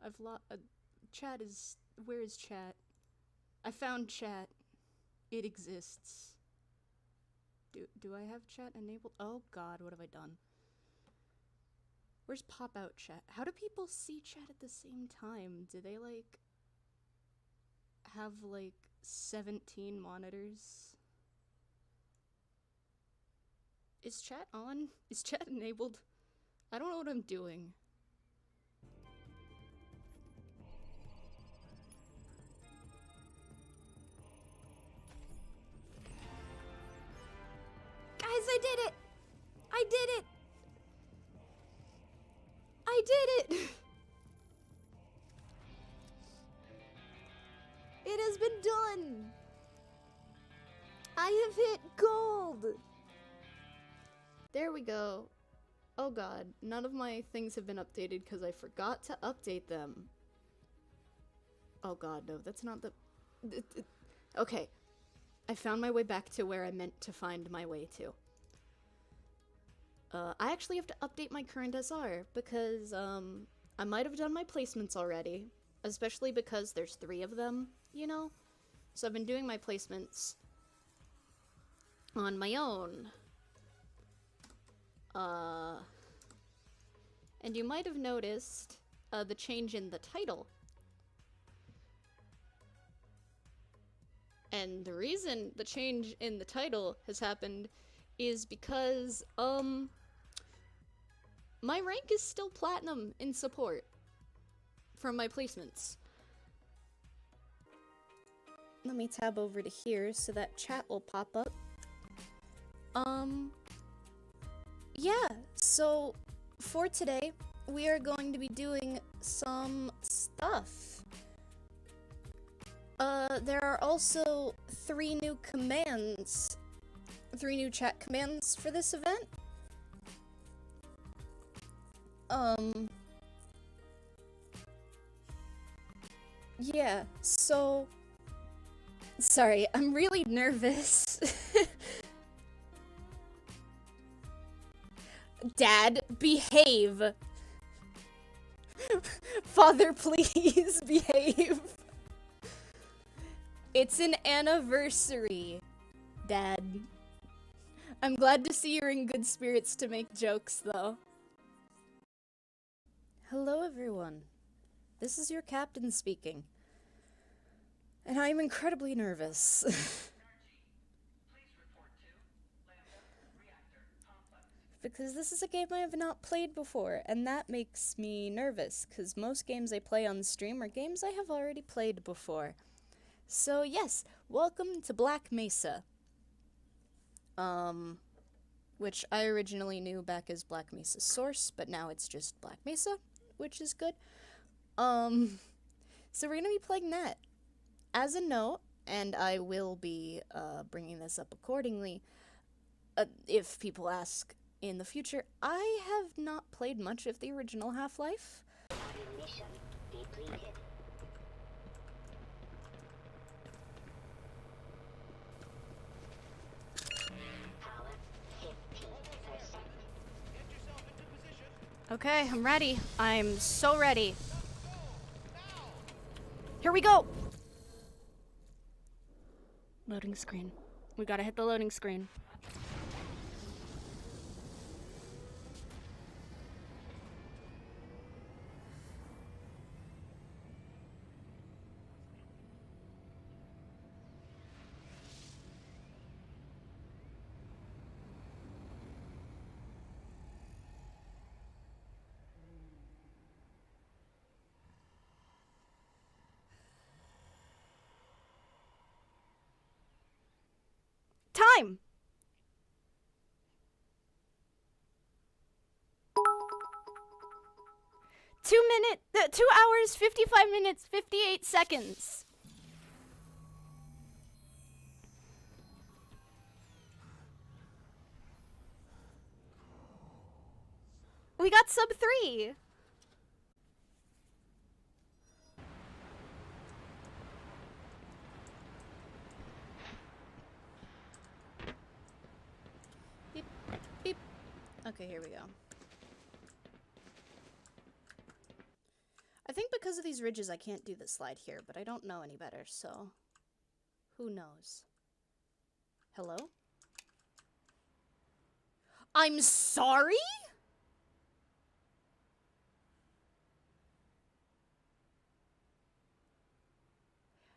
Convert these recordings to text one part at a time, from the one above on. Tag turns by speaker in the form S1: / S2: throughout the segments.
S1: I've lost. Chat is. Where is chat? I found chat. It exists. Do I have chat enabled? Oh god, what have I done? Where's pop out chat? How do people see chat at the same time? Do they like have like 17 monitors? Is chat on? Is chat enabled? I don't know what I'm doing. Guys, I did it! I did it! I did it! It has been done! I have hit gold! There we go. Oh god, none of my things have been updated because I forgot to update them. Oh god, no, that's not the... Okay. I found my way back to where I meant to find my way to. I actually have to update my current SR because, I might have done my placements already, especially because there's 3 of them, you know? So I've been doing my placements on my own. And you might have noticed, the change in the title. And the reason the change in the title has happened is because, my rank is still platinum in support from my placements. Let me tab over to here so that chat will pop up. Yeah, so for today, we are going to be doing some stuff. There are also 3 new commands, 3 new chat commands for this event. Yeah, so... Sorry, I'm really nervous. Dad, behave! Father, please behave! It's an anniversary, Dad. I'm glad to see you're in good spirits to make jokes, though. Hello, everyone. This is your captain speaking. And I'm incredibly nervous. Because this is a game I have not played before, and that makes me nervous, because most games I play on stream are games I have already played before. So yes, welcome to Black Mesa. Which I originally knew back as Black Mesa Source, but now it's just Black Mesa, which is good. So we're gonna be playing that. As a note, and I will be, bringing this up accordingly, if people ask in the future, I have not played much of the original Half-Life.
S2: Mission depleted. Power 50%.
S3: Get yourself into position.
S1: Okay, I'm ready. I'm so ready.
S3: Now!
S1: Here we go! Loading screen. We gotta hit the loading screen. Time! 2 hours, 55 minutes, 58 seconds. We got sub 3. Beep, beep. Okay, here we go. I think because of these ridges I can't do the slide here, but I don't know any better, so who knows? Hello? I'm sorry?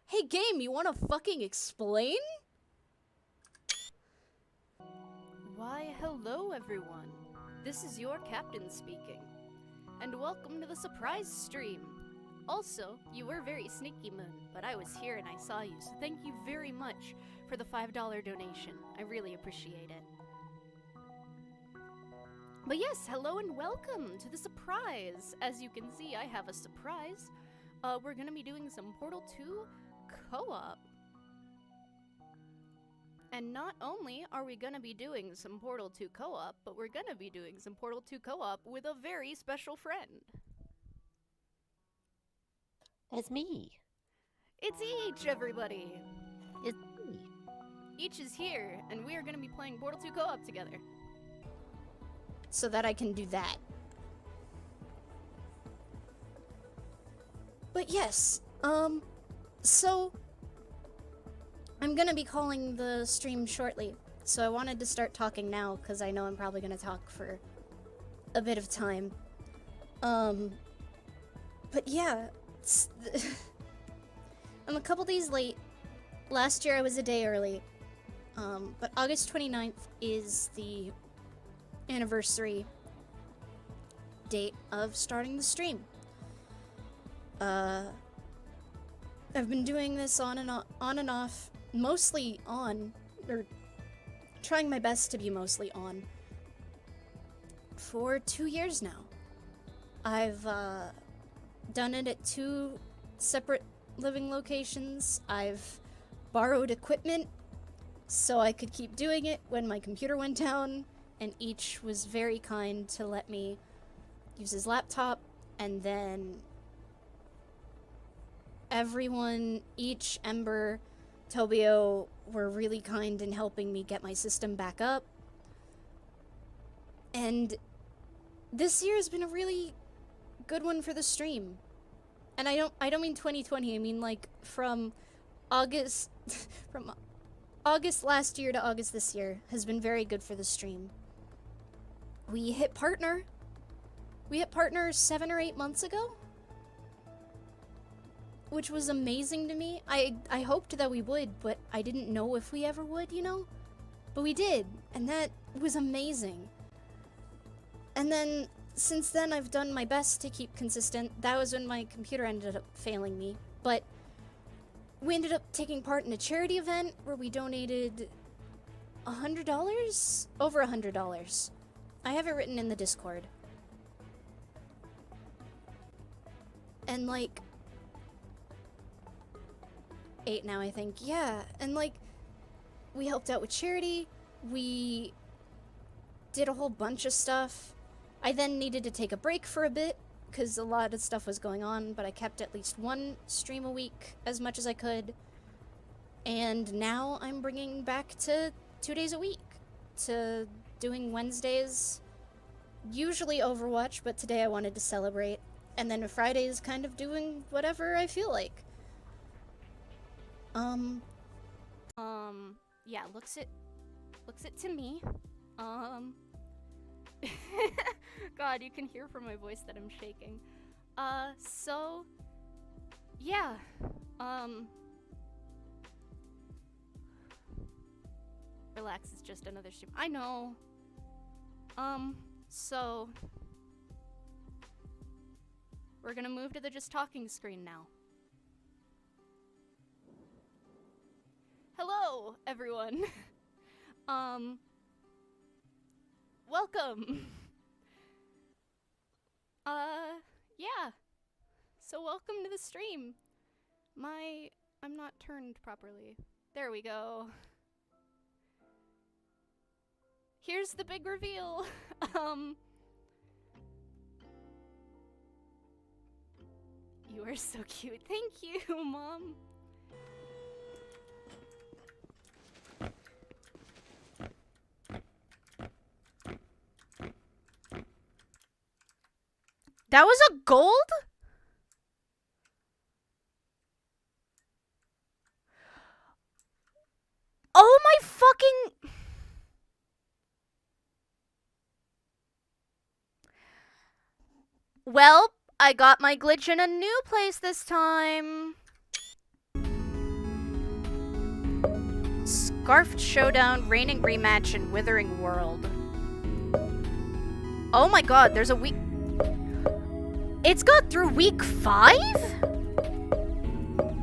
S1: Hey game, you wanna fucking explain? Why, hello everyone. This is your captain speaking. And welcome to the surprise stream. Also, you were very sneaky, Moon, but I was here and I saw you, so thank you very much for the $5 donation. I really appreciate it. But yes, hello and welcome to the surprise. As you can see, I have a surprise. We're gonna be doing some Portal 2 co-op. And not only are we gonna be doing some Portal 2 co-op, but we're gonna be doing some Portal 2 co-op with a very special friend.
S4: It's me.
S1: It's Each, everybody!
S4: It's me.
S1: Each is here, and we are gonna be playing Portal 2 co-op together. So that I can do that. But yes, so I'm gonna be calling the stream shortly, so I wanted to start talking now, because I know I'm probably gonna talk for a bit of time. But yeah, I'm a couple days late. Last year I was a day early, but August 29th is the anniversary date of starting the stream. I've been doing this on and off, mostly on, or trying my best to be mostly on, for 2 years now. I've done it at 2 separate living locations. I've borrowed equipment so I could keep doing it when my computer went down, and Each was very kind to let me use his laptop, and then everyone, Each, Ember, Tobio, were really kind in helping me get my system back up. And this year has been a really good one for the stream. And I don't mean 2020, I mean like from August from August last year to August this year has been very good for the stream. We hit partner 7 or 8 months ago, which was amazing to me. I hoped that we would, but I didn't know if we ever would, you know? But we did, and that was amazing. And then, since then, I've done my best to keep consistent. That was when my computer ended up failing me. But we ended up taking part in a charity event where we donated $100? Over $100. I have it written in the Discord. And like 8 now, I think. Yeah, and like we helped out with charity. We did a whole bunch of stuff. I then needed to take a break for a bit because a lot of stuff was going on, but I kept at least 1 stream a week as much as I could. And now I'm bringing back to 2 days a week, to doing Wednesdays, usually Overwatch, but today I wanted to celebrate. And then Fridays kind of doing whatever I feel like. Yeah, looks it to me. God, you can hear from my voice that I'm shaking. So, yeah, relax, it's just another stream. I know. So, we're gonna move to the just talking screen now. Hello, everyone. Welcome. Yeah. So welcome to the stream. I'm not turned properly. There we go. Here's the big reveal. You are so cute. Thank you, Mom. That was a gold? Well, I got my glitch in a new place this time. Scarfed Showdown, Reigning Rematch, and Withering World. Oh my god, there's a week... It's got through week 5?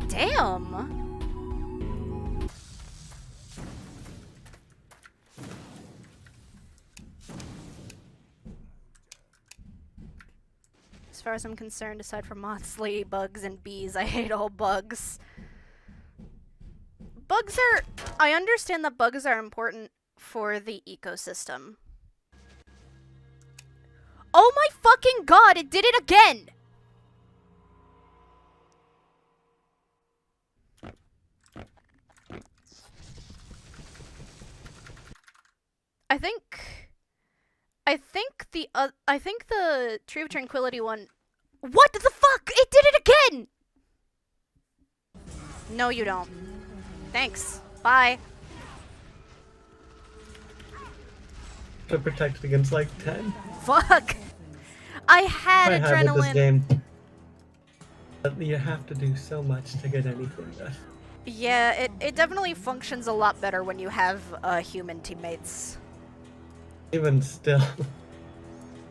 S1: Damn. As far as I'm concerned, aside from moths, bugs, and bees, I hate all bugs. Bugs are... I understand that bugs are important for the ecosystem. Oh my fucking god, it did it again! I think the Tree of Tranquility one... What the fuck? It did it again! No, you don't. Thanks. Bye.
S5: To protect against like 10.
S1: Fuck! I had
S5: I had with this
S1: adrenaline.
S5: game. But you have to do so much to get anything done.
S1: Yeah, it definitely functions a lot better when you have human teammates.
S5: Even still.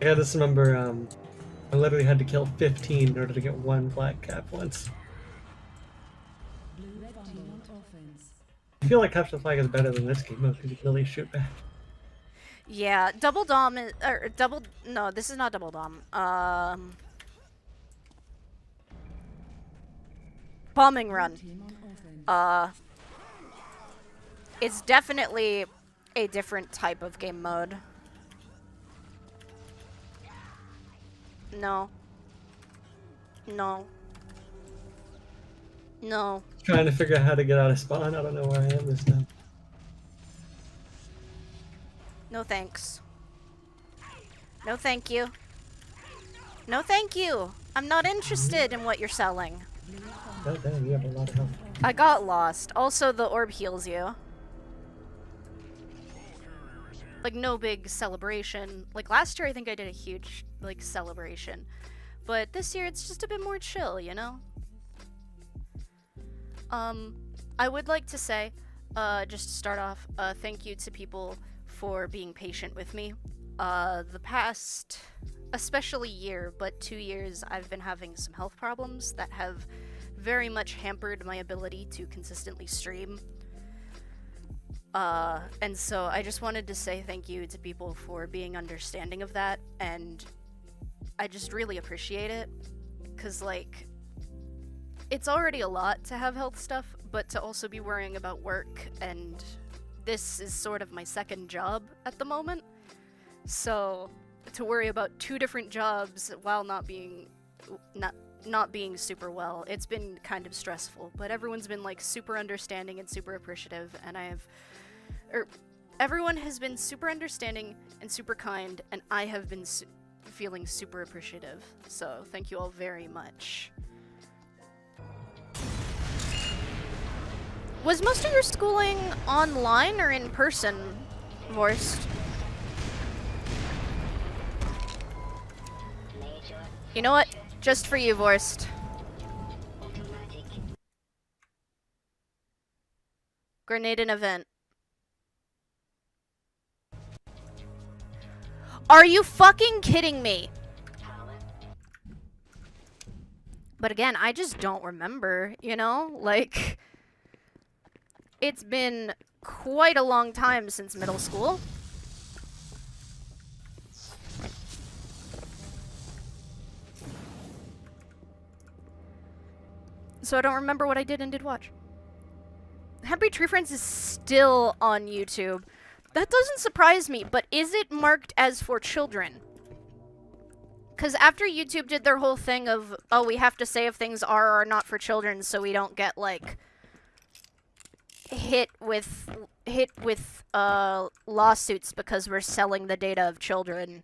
S5: I just remember, I literally had to kill 15 in order to get one black cap once. I feel like Capture the Flag is better than this game mode because you can really shoot back.
S1: Yeah, Double Dom is, or double, no, this is not Double Dom. Bombing Run. It's definitely a different type of game mode. No. No. No.
S5: Trying to figure out how to get out of spawn. I don't know where I am this time.
S1: No thanks. No thank you. No thank you. I'm not interested in what you're selling.
S5: God damn, you have a lot of health.
S1: I got lost. Also, the orb heals you. Like, no big celebration. Like, last year I think I did a huge, like, celebration. But this year it's just a bit more chill, you know? I would like to say, just to start off, thank you to people for being patient with me. The past, especially year, but 2 years, I've been having some health problems that have very much hampered my ability to consistently stream. And so I just wanted to say thank you to people for being understanding of that, and I just really appreciate it, because, like, it's already a lot to have health stuff, but to also be worrying about work, and this is sort of my second job at the moment, so to worry about 2 different jobs while not being super well, it's been kind of stressful, but everyone's been, like, super understanding and super appreciative, and everyone has been super understanding and super kind, and I have been feeling super appreciative, so thank you all very much. Was most of your schooling online or in person, Vorst? You know what? Just for you, Vorst. Grenade an event. Are you fucking kidding me? But again, I just don't remember, you know? Like, it's been quite a long time since middle school. So I don't remember what I did and did watch. Happy Tree Friends is still on YouTube. That doesn't surprise me, but is it marked as for children? Because after YouTube did their whole thing of, oh, we have to say if things are or are not for children so we don't get, like, hit with lawsuits because we're selling the data of children.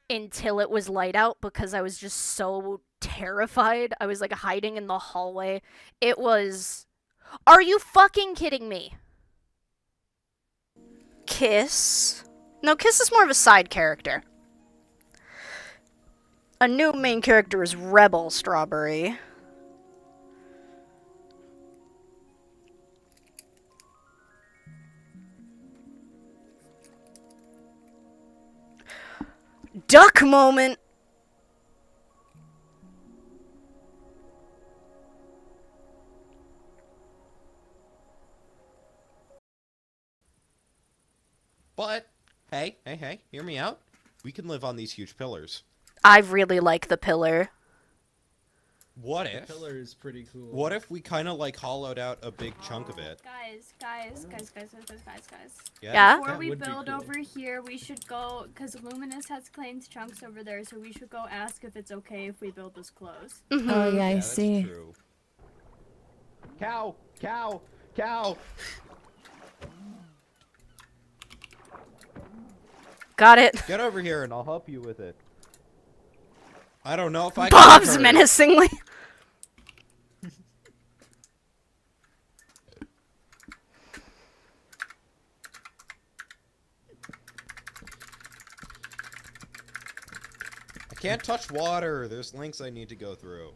S1: Until it was light out because I was just so
S6: terrified. I was like hiding in the hallway. It was... Are you fucking kidding me? Kiss? No, Kiss is more of a side character. A new main character is Rebel Strawberry. Duck moment!
S7: But, hey, hear me out. We can live on these huge pillars.
S6: I really like the pillar.
S7: What if?
S5: The pillar is pretty cool.
S7: What if we kind of like hollowed out a big chunk of it?
S8: Guys.
S6: Yeah?
S8: Before we
S5: would be
S8: build
S5: cool.
S8: over here, we should go, because Luminous has claimed chunks over there, so we should go ask if it's okay if we build this close.
S9: Oh yeah, I
S7: That's
S9: see.
S7: true. Cow! Cow! Cow!
S6: Got it.
S7: Get over here and I'll help you with it. I don't know if I
S6: Bob's
S7: can.
S6: menacingly.
S7: I can't touch water. There's links I need to go through.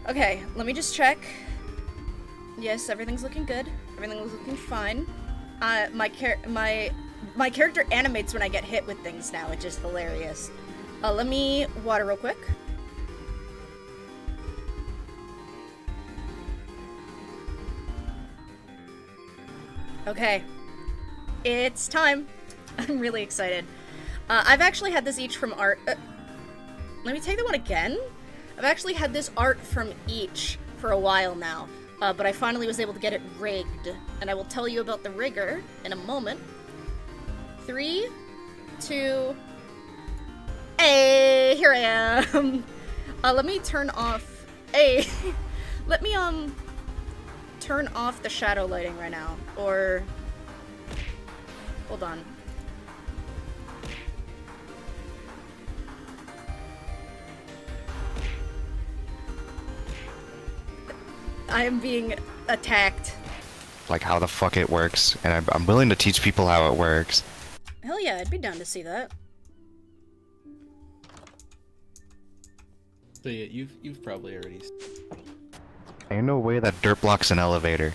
S6: Okay, let me just check. Yes, everything's looking good. Everything's looking fine. My character animates when I get hit with things now, which is hilarious. Let me water real quick. Okay. It's time. I'm really excited. I've actually had this each from art. Let me take that one again. I've actually had this art from each for a while now, but I finally was able to get it rigged, and I will tell you about the rigger in a moment. 3, 2, hey, here I am. Let me turn off. Hey, let me turn off the shadow lighting right now, or hold on. I am being attacked.
S10: Like how the fuck it works, and I'm willing to teach people how it works.
S6: Hell yeah, I'd be down to see that.
S11: So yeah, you've probably already.
S10: Ain't no way that dirt block's an elevator.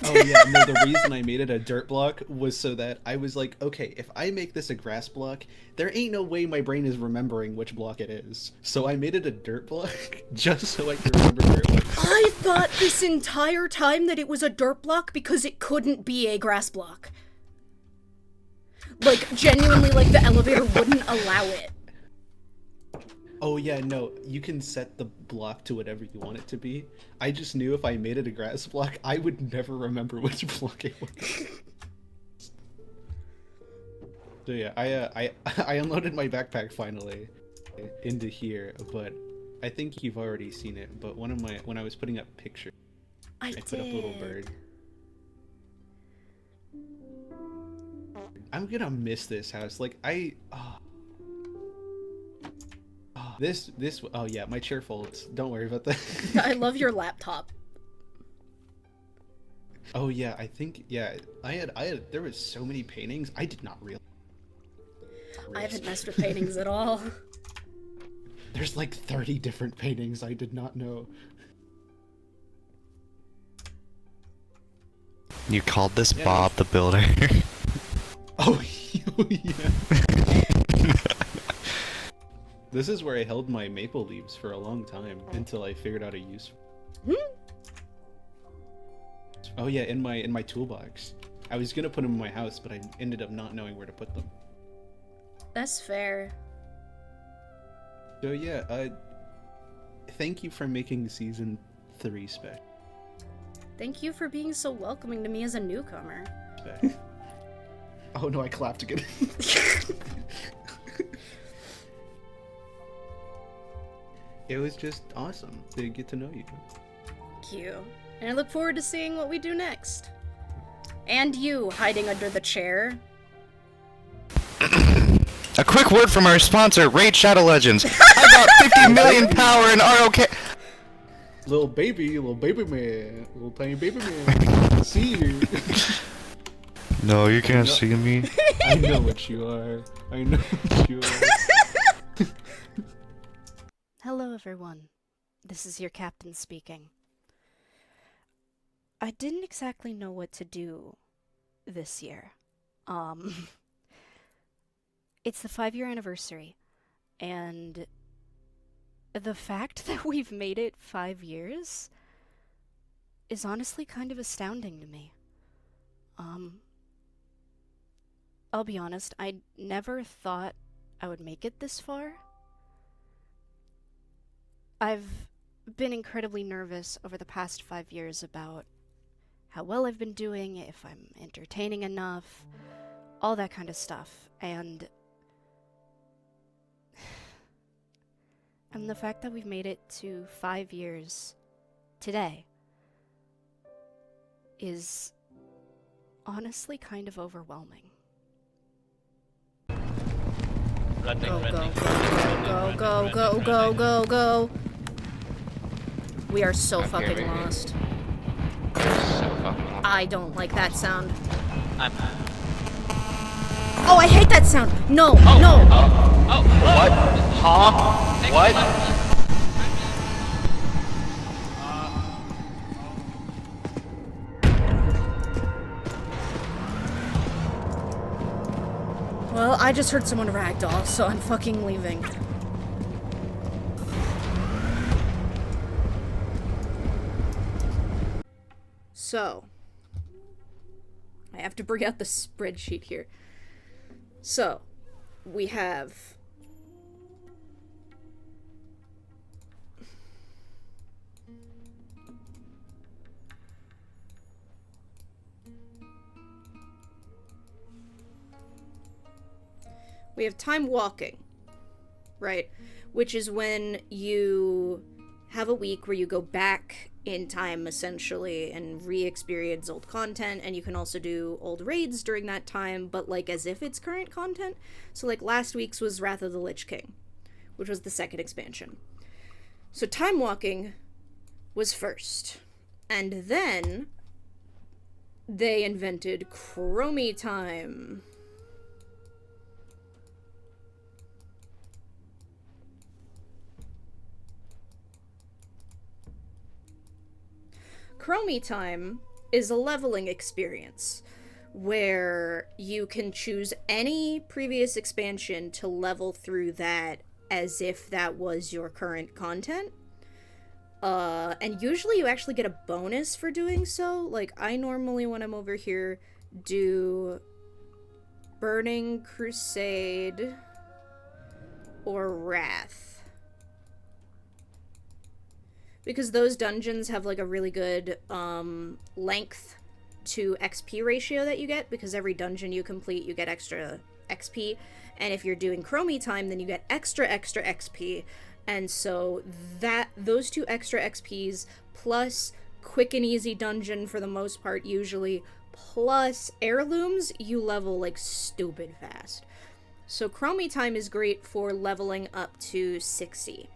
S11: Oh yeah, no, the reason I made it a dirt block was so that I was like, okay, if I make this a grass block, there ain't no way my brain is remembering which block it is. So I made it a dirt block, just so I can remember where it was.
S6: I thought this entire time that it was a dirt block because it couldn't be a grass block. Like, genuinely, like, the elevator wouldn't allow it.
S11: Oh yeah, no, you can set the block to whatever you want it to be. I just knew if I made it a grass block, I would never remember which block it was. So yeah, I unloaded my backpack finally into here, but I think you've already seen it. But when I was putting up pictures, I put up a little bird. I'm gonna miss this house. Like oh yeah, my chair folds. Don't worry about that.
S6: I love your laptop.
S11: Oh yeah, I think yeah, I had there was so many paintings I did not realize.
S6: I haven't messed with paintings at all.
S11: There's like 30 different paintings I did not know.
S10: You called this Bob the Builder.
S11: Oh yeah. This is where I held my maple leaves for a long time until I figured out a use. Oh yeah, in my toolbox. I was gonna put them in my house, but I ended up not knowing where to put them.
S6: That's fair.
S11: So yeah, thank you for making season 3 special.
S6: Thank you for being so welcoming to me as a newcomer.
S11: Oh no, I clapped again. It was just awesome to get to know you.
S6: Thank you. And I look forward to seeing what we do next. And you, hiding under the chair.
S10: A quick word from our sponsor, Raid Shadow Legends. I got 50 million power in ROK.
S11: Little baby man, little tiny baby man. See you.
S10: No, you can't see me.
S11: I know what you are. I know what you are.
S6: Hello, everyone. This is your captain speaking. I didn't exactly know what to do this year. It's the 5-year anniversary, and the fact that we've made it 5 years is honestly kind of astounding to me. I'll be honest, I never thought I would make it this far. I've been incredibly nervous over the past 5 years about how well I've been doing, if I'm entertaining enough, all that kind of stuff, and the fact that we've made it to 5 years today is honestly kind of overwhelming. Go. We are so fucking lost. I don't like that sound. Oh, I hate that sound! No!
S10: What? Huh? What?
S6: Well, I just heard someone ragdoll, so I'm fucking leaving. So, I have to bring out the spreadsheet here. So, we have time walking, right? Which is when you have a week where you go back in time, essentially, and re-experience old content, and you can also do old raids during that time, but, like, as if it's current content. So, like, last week's was Wrath of the Lich King, which was the second expansion. So time walking was first. And then they invented Chromie time. Chromie time is a leveling experience where you can choose any previous expansion to level through that as if that was your current content. And usually you actually get a bonus for doing so. Like, I normally, when I'm over here, do Burning Crusade or Wrath. Because those dungeons have, like, a really good, length to XP ratio that you get, because every dungeon you complete, you get extra XP, and if you're doing Chromie time, then you get extra XP, and so those two extra XPs, plus quick and easy dungeon for the most part, usually, plus heirlooms, you level, like, stupid fast. So Chromie time is great for leveling up to 60.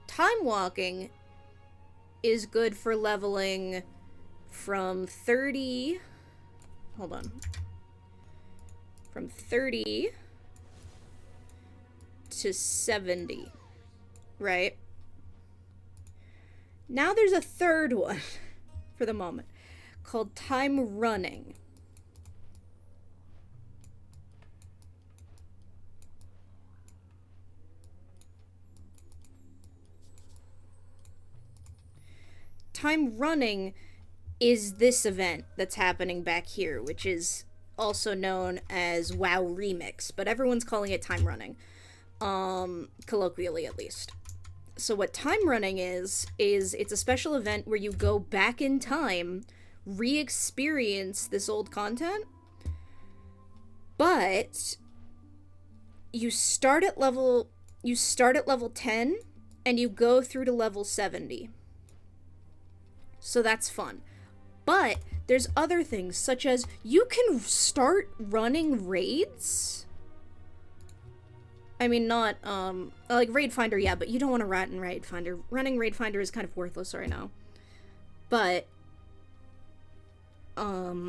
S6: Time walking is good for leveling from 30 to 70, right? Now there's a third one for the moment called time running. Time running is this event that's happening back here, which is also known as WoW Remix, but everyone's calling it time running, colloquially at least. So what time running is it's a special event where you go back in time, re-experience this old content, but you start at level 10 and you go through to level 70. So that's fun. But there's other things, such as you can start running raids. I mean, not, like Raid Finder, yeah, but you don't want to rat in Raid Finder. Running Raid Finder is kind of worthless right now. But, but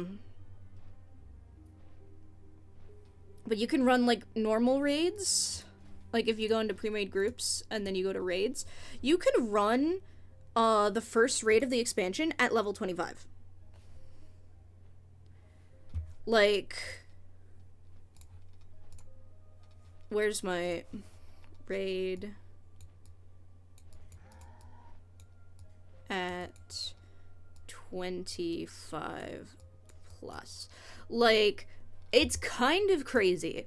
S6: you can run, like, normal raids. Like, if you go into pre-made groups, and then you go to raids. You can run, the first raid of the expansion at level 25. Like... Where's my raid at 25 plus? Like, it's kind of crazy.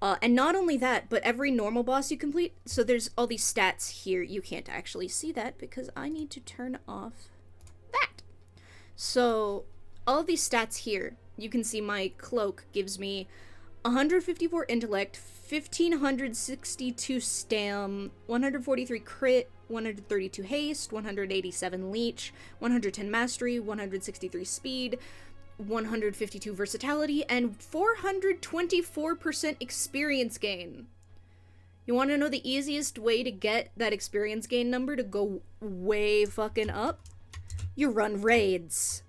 S6: And not only that, but every normal boss you complete, so there's all these stats here. You can't actually see that because I need to turn off that. So, all of these stats here, you can see my cloak gives me 154 intellect, 1562 stam, 143 crit, 132 haste, 187 leech, 110 mastery, 163 speed, 152 versatility, and 424% experience gain. You want to know the easiest way to get that experience gain number to go way fucking up? You run raids.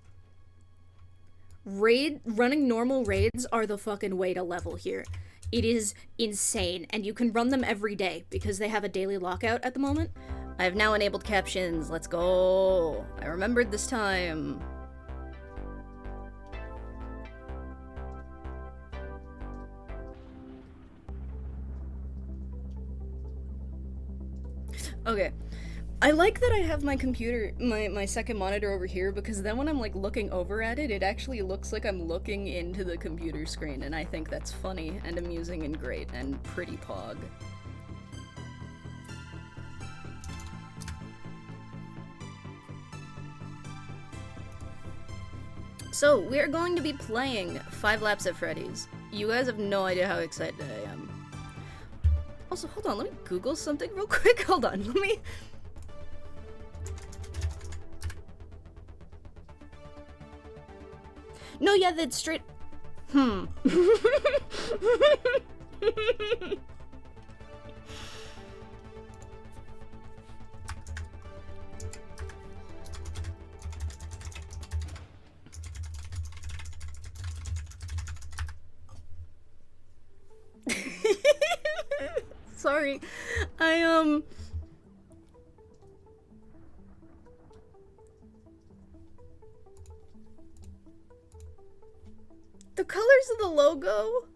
S6: Running normal raids are the fucking way to level here. It is insane, and you can run them every day because they have a daily lockout at the moment. I have now enabled captions. Let's go. I remembered this time. Okay. I like that I have my computer, my second monitor over here, because then when I'm, like, looking over at it, it actually looks like I'm looking into the computer screen, and I think that's funny and amusing and great and pretty pog. So, we're going to be playing 5 Laps at Freddy's. You guys have no idea how excited I am. Also, hold on, let me Google something real quick. Hold on, let me... No, yeah, that's straight... Sorry. The colors of the logo,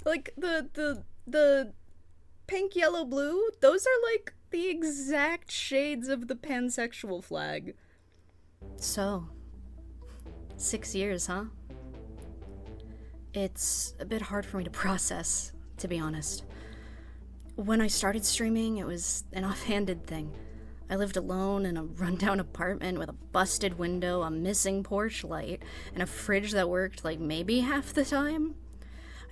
S6: like the pink, yellow, blue, those are like the exact shades of the pansexual flag. So, 6 years, huh? It's a bit hard for me to process, to be honest. When I started streaming, it was an offhanded thing. I lived alone in a rundown apartment with a busted window, a missing porch light, and a fridge that worked like maybe half the time.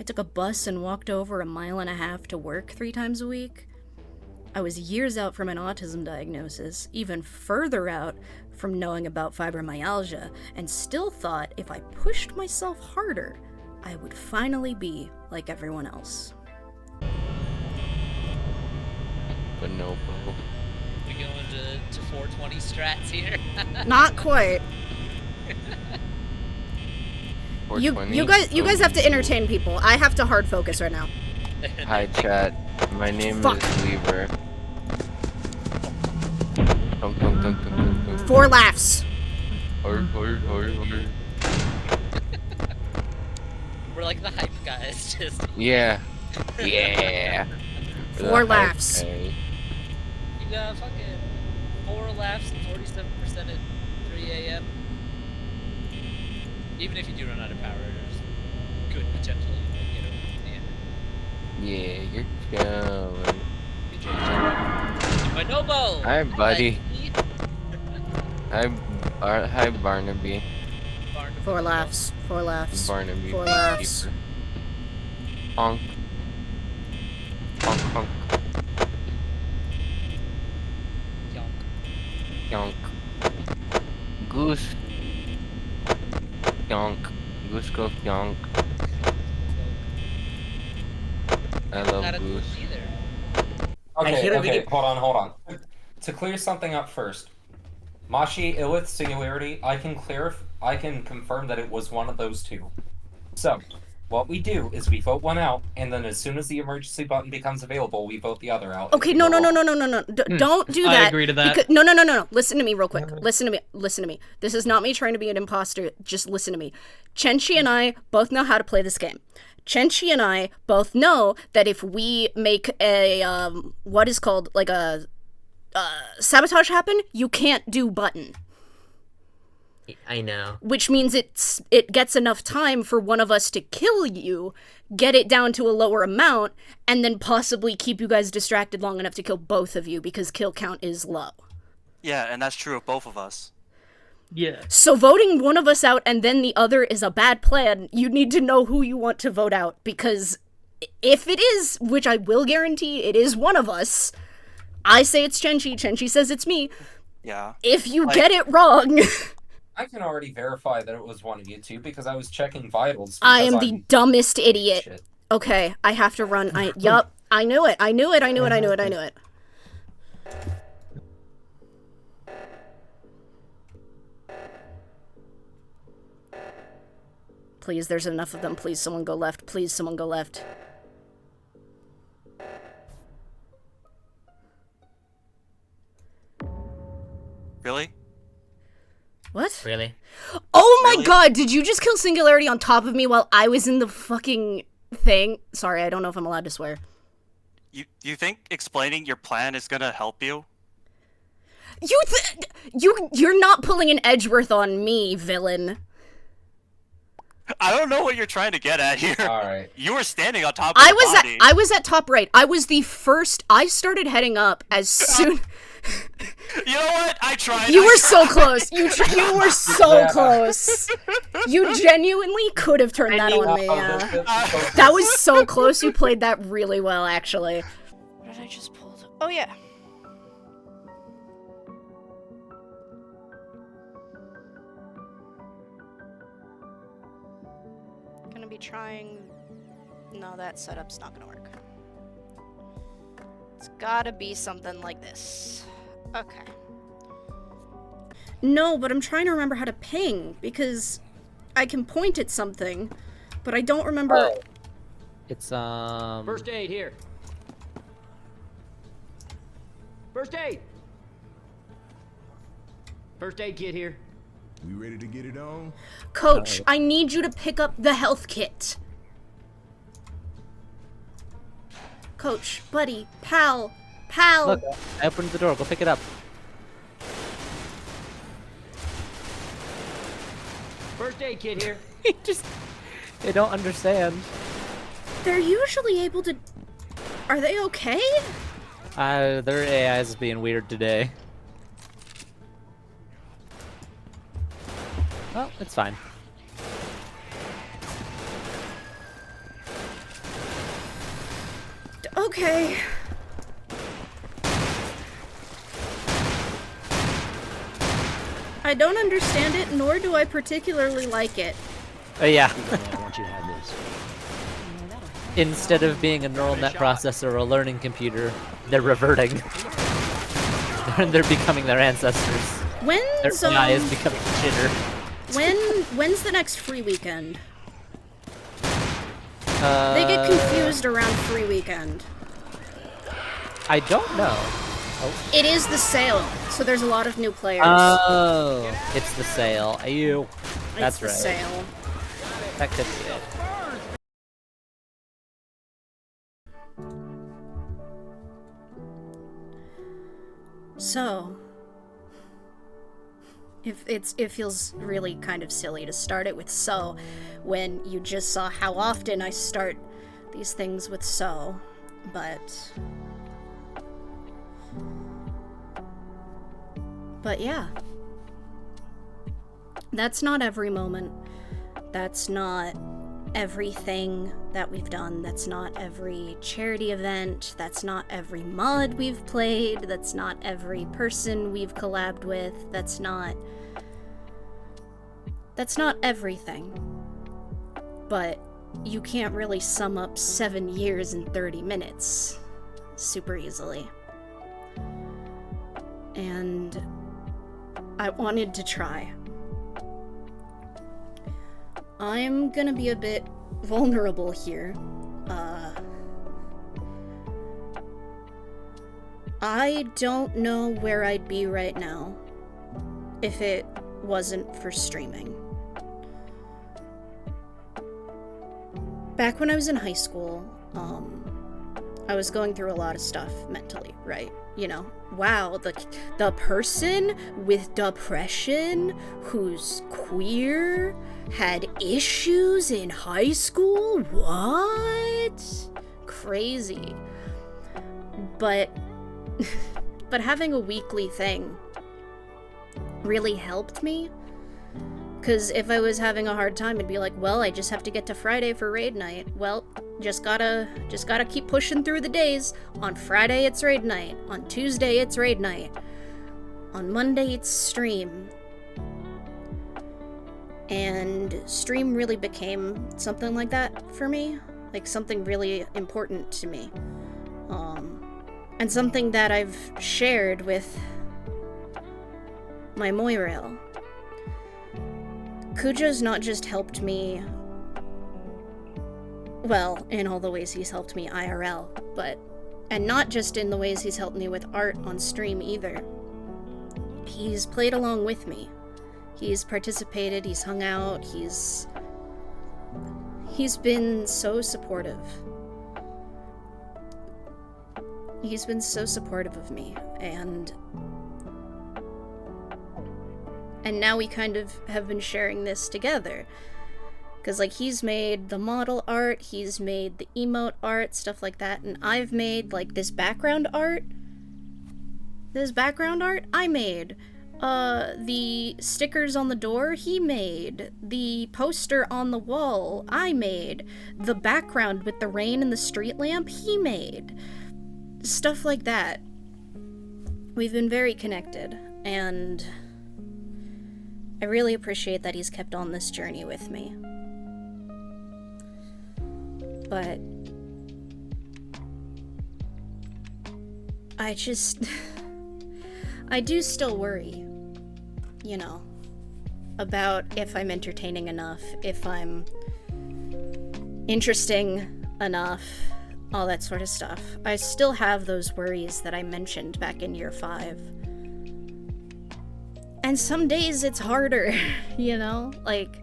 S6: I took a bus and walked over 1.5 miles to work 3 times a week. I was years out from an autism diagnosis, even further out from knowing about fibromyalgia, and still thought if I pushed myself harder, I would finally be like everyone else.
S10: But no, bro.
S9: We going to 420 strats here?
S6: Not quite. You guys have to entertain people. I have to hard focus right now.
S10: Hi chat, my name is Weaver.
S6: 4 laughs.
S9: We're like the hype guys, just...
S10: Yeah. Yeah.
S6: 4 laughs.
S10: Okay.
S9: You got fucking 4 laughs and 47% at 3 a.m. Even if you do run out of power, there's good potential you might get over the end.
S10: Yeah, you're going.
S9: Bonobo!
S10: Hi, buddy. Hi, Barnaby.
S6: 4 laughs. 4 laughs.
S10: Barnaby.
S6: 4 laughs.
S10: Honk. Honk, honk.
S9: Yonk.
S10: Yonk. Goose.
S12: go Kyonk. I love Goose.
S13: Okay, hold on. To clear something up first, Mashi, Illith, Singularity, I can confirm that it was one of those two. So, what we do is we vote one out, and then as soon as the emergency button becomes available, we vote the other out.
S6: Okay, no. Don't do that.
S9: I agree to that.
S6: Because, no. Listen to me real quick. Listen to me. This is not me trying to be an imposter. Just listen to me. Chenchi and I both know how to play this game. Chenchi and I both know that if we make a, what is called, like a, sabotage happen, you can't do button.
S14: I know.
S6: Which means it gets enough time for one of us to kill you, get it down to a lower amount, and then possibly keep you guys distracted long enough to kill both of you because kill count is low.
S15: Yeah, and that's true of both of us.
S9: Yeah.
S6: So voting one of us out and then the other is a bad plan. You need to know who you want to vote out, because if it is, which I will guarantee it is one of us, I say it's Chenchi, Chenchi says it's me.
S15: Yeah.
S6: If you get it wrong...
S13: I can already verify that it was one of you two because I was checking vitals.
S6: I am the dumbest idiot.
S13: Shit.
S6: Okay, I have to run. Yup, I knew it. Please, there's enough of them. Please, someone go left. Please, someone go left.
S15: Really?
S6: What?
S14: Really?
S6: Oh my god, did you just kill Singularity on top of me while I was in the fucking thing? Sorry, I don't know if I'm allowed to swear.
S15: You think explaining your plan is gonna help you?
S6: You're not pulling an Edgeworth on me, villain.
S15: I don't know what you're trying to get at here.
S13: Alright.
S15: You were standing on top of the body.
S6: I was at top right. I was the first. I started heading up as soon...
S15: You know what? I tried.
S6: You were so close. You were so close. You genuinely could have turned that on me. That was so close. You played that really well, actually. What did I just pull? Oh, yeah. Gonna be trying... No, that setup's not gonna work. It's gotta be something like this. Okay. No, but I'm trying to remember how to ping, because I can point at something, but I don't remember...
S14: It's,
S16: First aid here. First aid! First aid kit here.
S3: We ready to get it on?
S6: Coach, I need you to pick up the health kit. Coach, buddy, pal.
S14: Look, I opened the door. Go pick it up.
S16: First aid kit here.
S14: They don't understand.
S6: They're usually able to... Are they okay?
S14: Their AI is being weird today. Well, it's fine.
S6: Okay. I don't understand it, nor do I particularly like it.
S14: Yeah.
S16: I want you to have this.
S14: Instead of being a neural net processor or a learning computer, they're reverting. They're becoming their ancestors.
S6: When's,
S14: their AI is becoming shitter.
S6: When's the next free weekend? They get confused around free weekend.
S14: I don't know. Oh.
S6: It is the sale, so there's a lot of new players.
S14: Oh, it's the sale. That's right.
S6: It's the sale.
S14: That could be it.
S6: So, it feels really kind of silly to start it with so, when you just saw how often I start these things with so, but yeah. That's not every moment. That's not everything that we've done. That's not every charity event. That's not every mod we've played. That's not every person we've collabed with. That's not everything. but you can't really sum up 7 years in 30 minutes super easily. And I wanted to try. I'm gonna be a bit vulnerable here. I don't know where I'd be right now if it wasn't for streaming. Back when I was in high school, I was going through a lot of stuff mentally, right? You know, wow, the person with depression who's queer had issues in high school? What? Crazy. But having a weekly thing really helped me. Because if I was having a hard time, it'd be like, well, I just have to get to Friday for raid night. Well, just gotta keep pushing through the days. On Friday, it's raid night. On Tuesday, it's raid night. On Monday, it's stream. And stream really became something like that for me. Like, something really important to me. And something that I've shared with my Moirail. Kujo's not just helped me, well, in all the ways he's helped me IRL, and not just in the ways he's helped me with art on stream either. He's played along with me. He's participated, he's hung out, he's been so supportive. He's been so supportive of me, and now we kind of have been sharing this together. Because, like, he's made the model art, he's made the emote art, stuff like that, and I've made, like, this background art. This background art I made. The stickers on the door, he made. The poster on the wall, I made. The background with the rain and the street lamp, he made. Stuff like that. We've been very connected, and I really appreciate that he's kept on this journey with me. But I do still worry, you know, about if I'm entertaining enough, if I'm interesting enough, all that sort of stuff. I still have those worries that I mentioned back in year 5. And some days it's harder, you know? Like,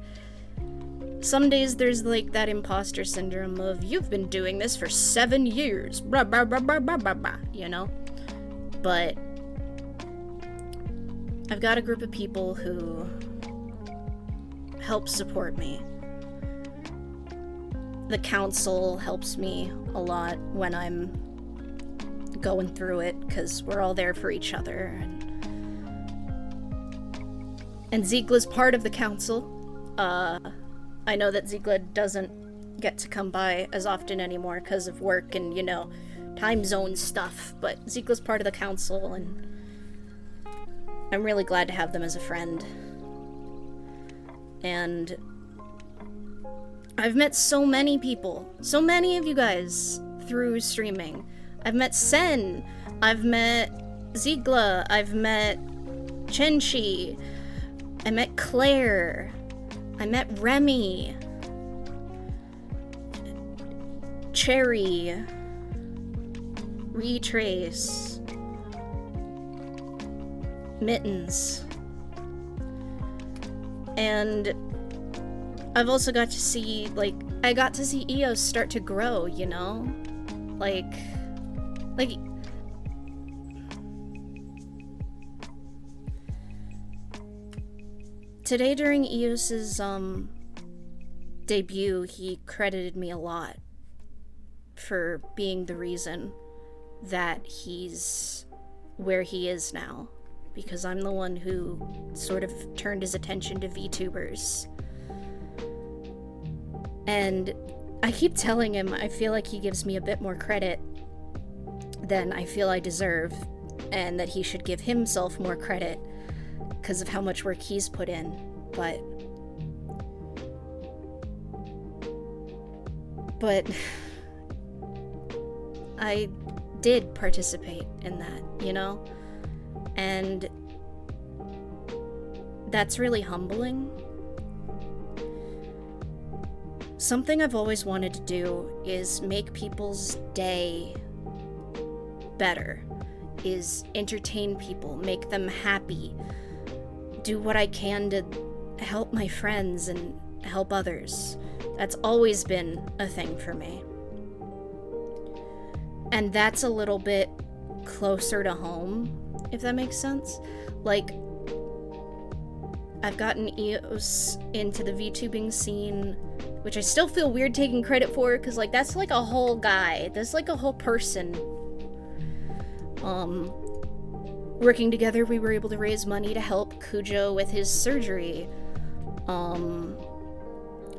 S6: some days there's, like, that imposter syndrome of, you've been doing this for 7 years, blah, blah, blah, blah, blah, blah, blah, you know? But I've got a group of people who help support me. The council helps me a lot when I'm going through it, because we're all there for each other. And Ziegla's part of the council. I know that Ziegla doesn't get to come by as often anymore because of work and, you know, time zone stuff, but Ziegla's part of the council, and I'm really glad to have them as a friend. And I've met so many people, so many of you guys through streaming. I've met Sen, I've met Ziegla, I've met Chenchi, I met Claire, I met Remy, Cherry, Retrace, Mittens, and I've also got to see, like, I got to see EOS start to grow, you know? Like, today during EOS's, debut, he credited me a lot for being the reason that he's where he is now, because I'm the one who sort of turned his attention to VTubers. And I keep telling him I feel like he gives me a bit more credit than I feel I deserve, and that he should give himself more credit because of how much work he's put in. But But I did participate in that, you know? And that's really humbling. Something I've always wanted to do is make people's day better, is entertain people, make them happy, do what I can to help my friends and help others. That's always been a thing for me. And that's a little bit closer to home, if that makes sense. Like, I've gotten EOS into the VTubing scene, which I still feel weird taking credit for, because, like, that's like a whole guy. That's like a whole person. Working together, we were able to raise money to help Cujo with his surgery.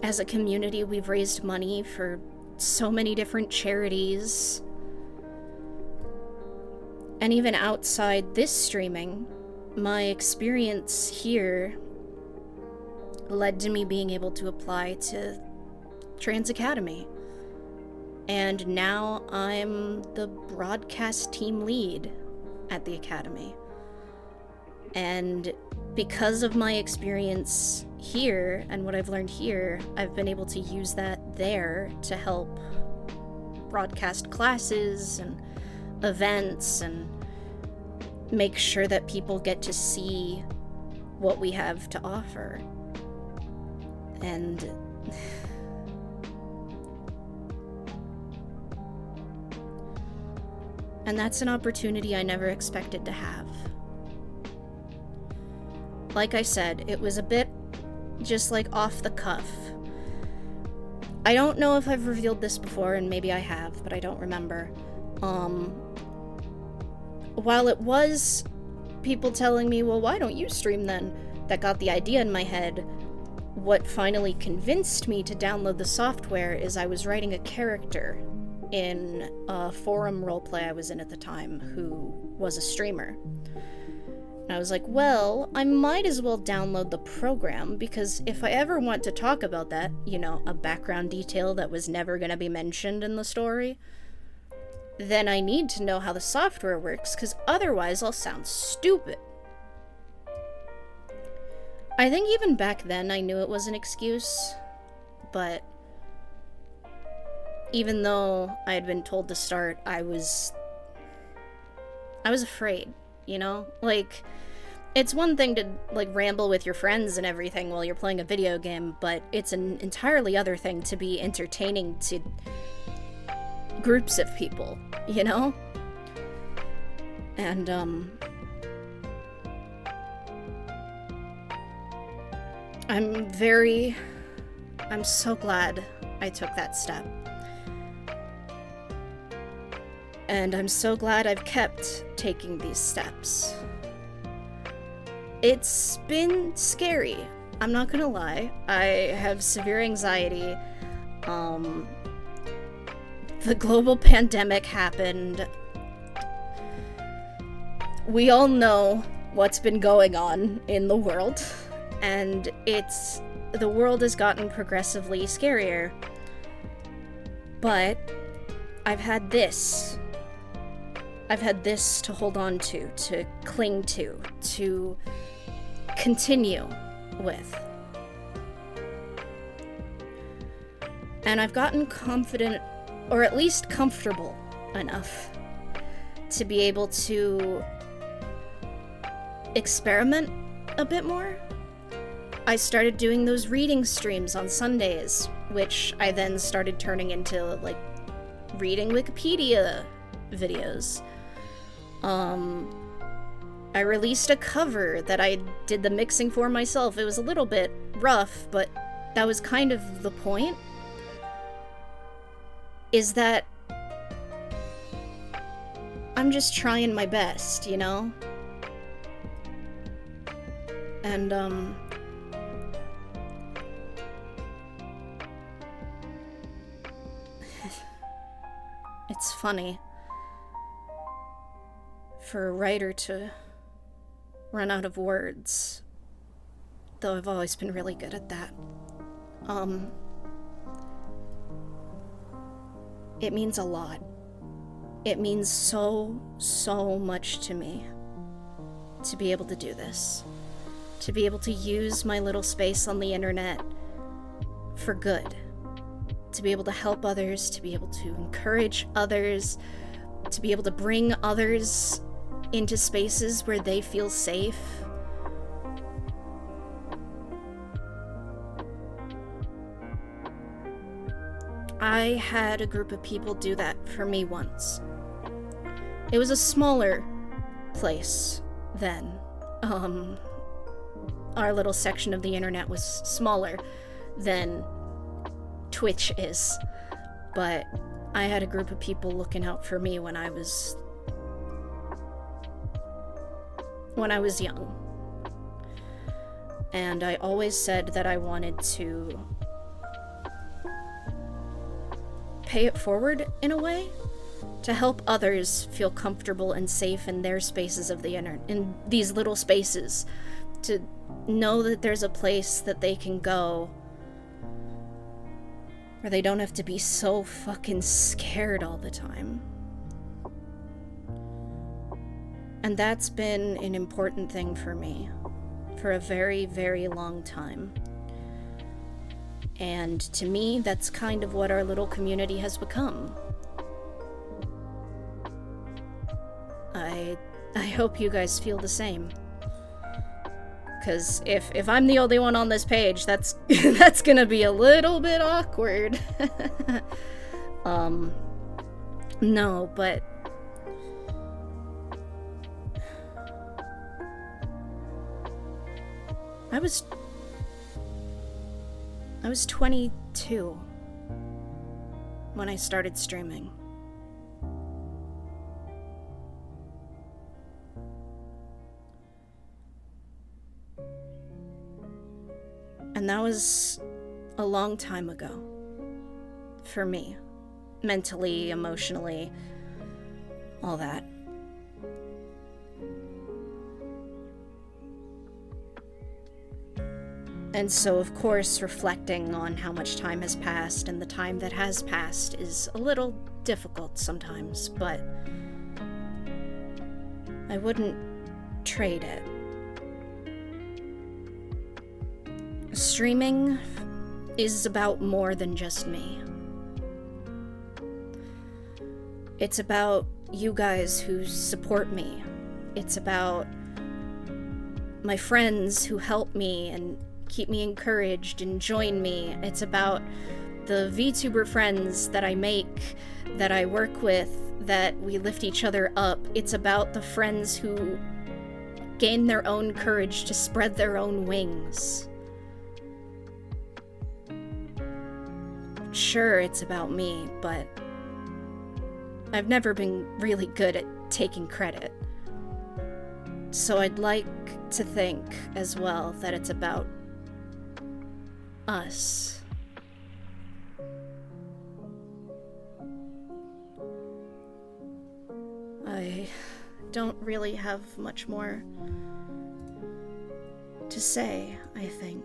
S6: As a community, we've raised money for so many different charities. And even outside this streaming, my experience here led to me being able to apply to Trans Academy. And now I'm the broadcast team lead at the Academy. And because of my experience here and what I've learned here, I've been able to use that there to help broadcast classes and events and make sure that people get to see what we have to offer. And that's an opportunity I never expected to have. Like I said, it was a bit just like off the cuff. I don't know if I've revealed this before, and maybe I have, but I don't remember. While it was people telling me, well, why don't you stream then, that got the idea in my head, what finally convinced me to download the software is I was writing a character in a forum roleplay I was in at the time who was a streamer. And I was like, well, I might as well download the program, because if I ever want to talk about that, you know, a background detail that was never going to be mentioned in the story, then I need to know how the software works, because otherwise I'll sound stupid. I think even back then I knew it was an excuse, but even though I had been told to start, I was afraid, you know? Like, it's one thing to, like, ramble with your friends and everything while you're playing a video game, but it's an entirely other thing to be entertaining to groups of people, you know? And, I'm so glad I took that step. And I'm so glad I've kept taking these steps. It's been scary, I'm not gonna lie. I have severe anxiety. The global pandemic happened. We all know what's been going on in the world, and the world has gotten progressively scarier. But I've had this to hold on to cling to continue with. And I've gotten confident, or at least comfortable enough, to be able to experiment a bit more. I started doing those reading streams on Sundays, which I then started turning into, like, reading Wikipedia videos. I released a cover that I did the mixing for myself. It was a little bit rough, but that was kind of the point. Is that I'm just trying my best, you know? And, it's funny for a writer to run out of words, though I've always been really good at that. It means a lot. It means so, so much to me to be able to do this. To be able to use my little space on the internet for good. To be able to help others, to be able to encourage others, to be able to bring others into spaces where they feel safe. I had a group of people do that for me once. It was a smaller place then. Our little section of the internet was smaller than Twitch is, but I had a group of people looking out for me when I was young. And I always said that I wanted to pay it forward in a way to help others feel comfortable and safe in their spaces of the internet, in these little spaces, to know that there's a place that they can go where they don't have to be so fucking scared all the time. And that's been an important thing for me for a very, very long time. And to me, that's kind of what our little community has become. I hope you guys feel the same. Because if I'm the only one on this page, that's that's gonna be a little bit awkward. No, but I was 22 when I started streaming. And that was a long time ago. For me. Mentally, emotionally, all that. And so, of course, reflecting on how much time has passed and the time that has passed is a little difficult sometimes, but I wouldn't trade it. Streaming is about more than just me. It's about you guys who support me. It's about my friends who help me and keep me encouraged and join me. It's about the VTuber friends that I make, that I work with, that we lift each other up. It's about the friends who gain their own courage to spread their own wings. Sure, it's about me, but I've never been really good at taking credit. So I'd like to think as well that it's about us. I don't really have much more to say, I think.